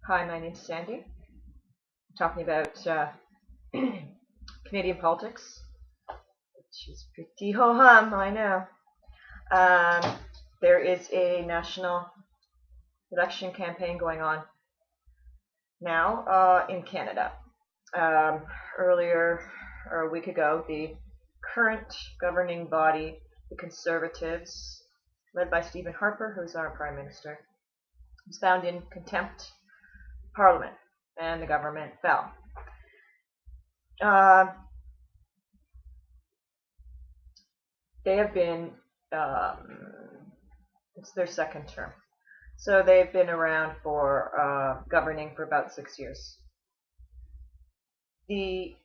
Hi, my name's Sandy. I'm talking about Canadian politics, which is pretty ho-hum, I know. Um, there is a national election campaign going on now in Canada. Um, Earlier, or a week ago, the current governing body, the Conservatives, led by Stephen Harper, who's our Prime Minister, was found in contempt of Parliament, and the government fell. Uh, they have been, it's their second term. So they've been around for governing for about 6 years. The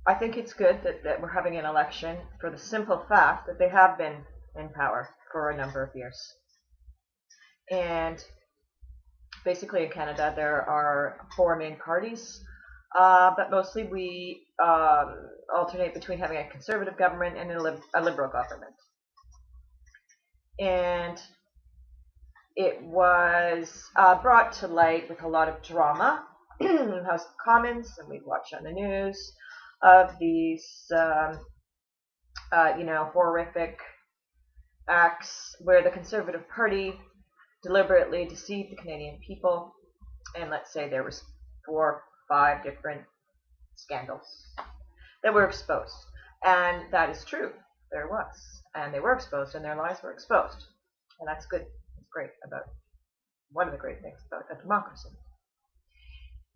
I think it's good that we're having an election for the simple fact that they have been in power for a number of years. And basically in Canada there are four main parties, but mostly we alternate between having a conservative government and a liberal government. And it was brought to light with a lot of drama in House of Commons, and we'd watch on the news of these, horrific acts where the Conservative Party deliberately deceived the Canadian people, and let's say there was 4 or 5 different scandals that were exposed, and that is true. There was, and they were exposed, and their lies were exposed, and that's good. It's great about one of the great things about a democracy.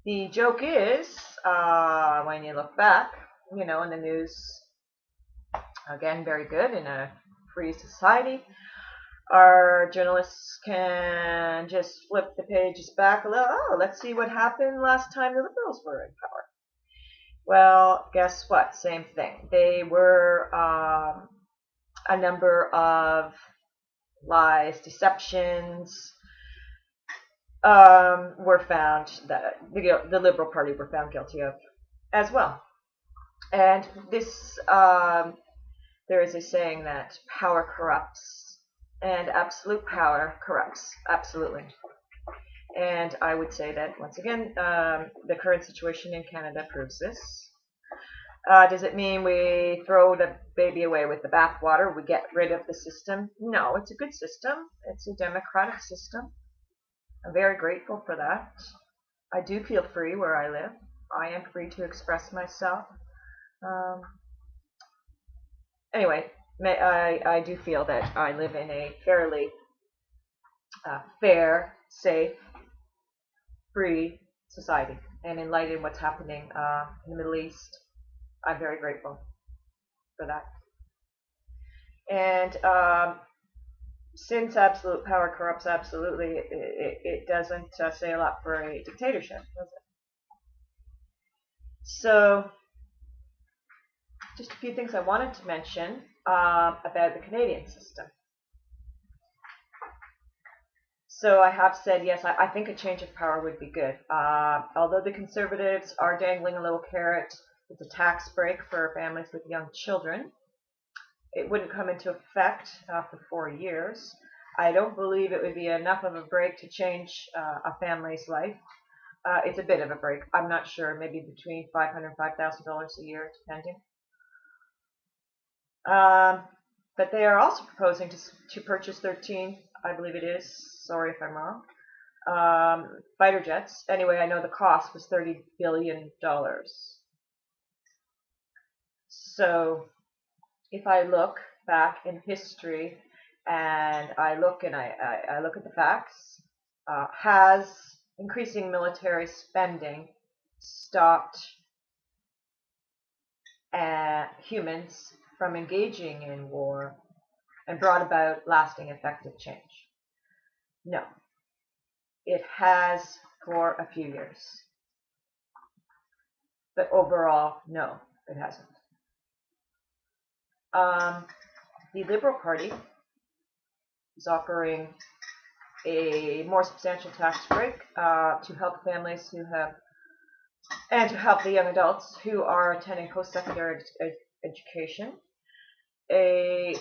The joke is, when you look back, in the news, again, very good in a free society, our journalists can just flip the pages back a little. Oh, let's see what happened last time the Liberals were in power. Well, guess what? Same thing. They were a number of lies, deceptions, were found that the Liberal Party were found guilty of as well. And this, there is a saying that power corrupts, and absolute power corrupts, absolutely. And I would say that, once again, the current situation in Canada proves this. Does it mean we throw the baby away with the bathwater? We get rid of the system? No, it's a good system. It's a democratic system. I'm very grateful for that. I do feel free where I live. I am free to express myself. Anyway, I do feel that I live in a fairly fair, safe, free society. And in light of what's happening in the Middle East, I'm very grateful for that. And since absolute power corrupts absolutely, it doesn't say a lot for a dictatorship, does it? So, just a few things I wanted to mention about the Canadian system. So I have said, yes, I think a change of power would be good. Although the Conservatives are dangling a little carrot with a tax break for families with young children, it wouldn't come into effect for 4 years. I don't believe it would be enough of a break to change a family's life. It's a bit of a break. I'm not sure, maybe between $500 and $5,000 a year, depending. But they are also proposing to purchase 13, I believe it is, sorry if I'm wrong, fighter jets. Anyway, I know the cost was $30 billion. So if I look back in history and I look at the facts, has increasing military spending stopped humans from engaging in war and brought about lasting effective change? No. It has for a few years. But overall, no, it hasn't. The Liberal Party is offering a more substantial tax break to help families who have, and to help the young adults who are attending post-secondary education, a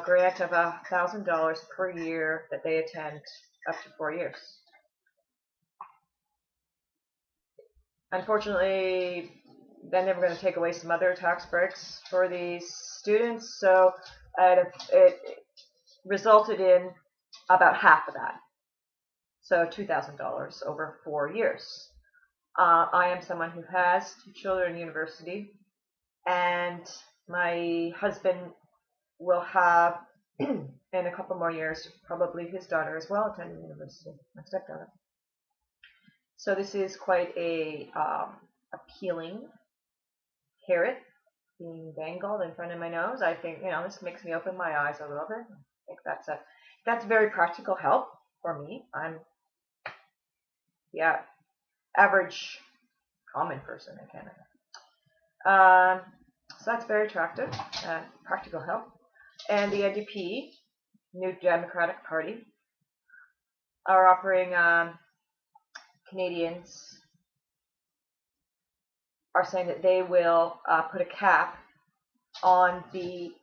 grant of $1,000 per year that they attend up to 4 years. unfortunately, then they were going to take away some other tax breaks for these students, so it resulted in about half of that, so $2,000 over 4 years. I am someone who has 2 children in university, and my husband will have, in a couple more years, probably his daughter as well attending university, my stepdaughter. So this is quite a appealing carrot being dangled in front of my nose. I think, this makes me open my eyes a little bit. I think that's very practical help for me. I'm average common person in Canada. So that's very attractive, practical help. And the NDP, New Democratic Party, are offering Canadians, are saying that they will put a cap on the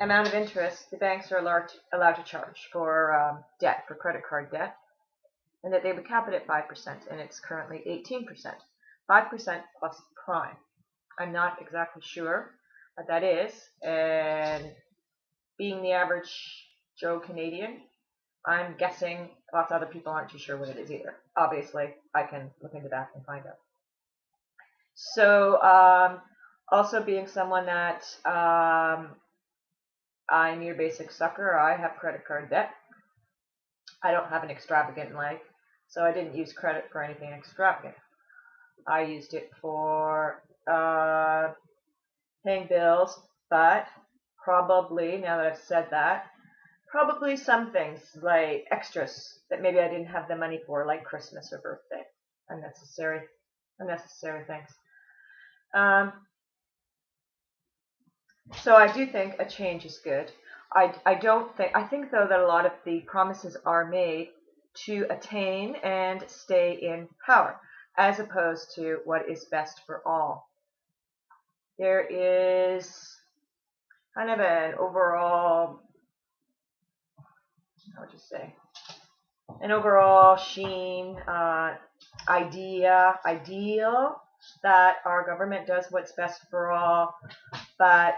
amount of interest the banks are allowed to charge for debt, for credit card debt, and that they would cap it at 5%, and it's currently 18%. 5% plus prime. I'm not exactly sure what that is, and being the average Joe Canadian, I'm guessing lots of other people aren't too sure what it is either. Obviously, I can look into that and find out. So, also being someone that I'm your basic sucker, I have credit card debt. I don't have an extravagant life, so I didn't use credit for anything extravagant. I used it for paying bills, but probably, now that I've said that, probably some things like extras that maybe I didn't have the money for, like Christmas or birthday. Unnecessary things. So I do think a change is good. I think though that a lot of the promises are made to attain and stay in power, as opposed to what is best for all. There is kind of an overall, an overall ideal that our government does what's best for all, but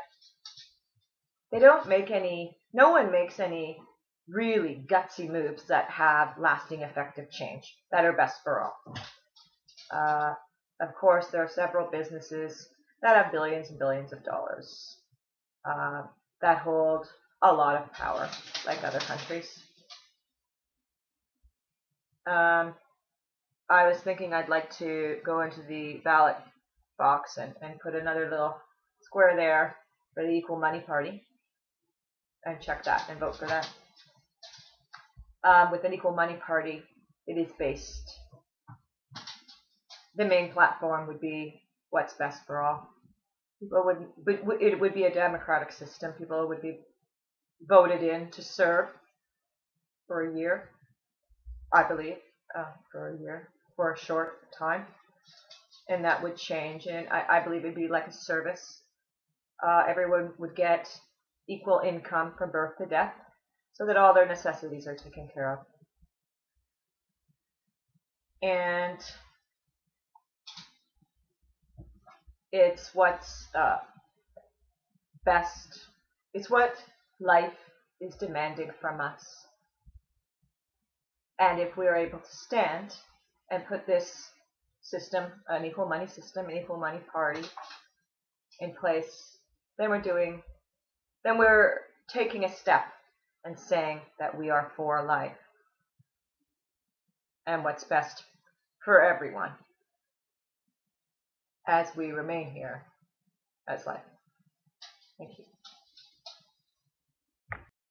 no one makes any really gutsy moves that have lasting effective change, that are best for all. Of course, there are several businesses that have billions and billions of dollars that hold a lot of power, like other countries. I was thinking I'd like to go into the ballot box and put another little square there for the Equal Money Party and check that and vote for that. With an Equal Money Party, it is based, the main platform would be what's best for all. It would be a democratic system. People would be voted in to serve for a year, I believe, for a short time, and that would change. And I believe it'd be like a service. Everyone would get equal income from birth to death, so that all their necessities are taken care of. And it's what's best. It's what life is demanding from us. And if we are able to stand and put this system, an equal money system, an equal money party in place, then we're taking a step and saying that we are for life and what's best for everyone as we remain here as life. Thank you.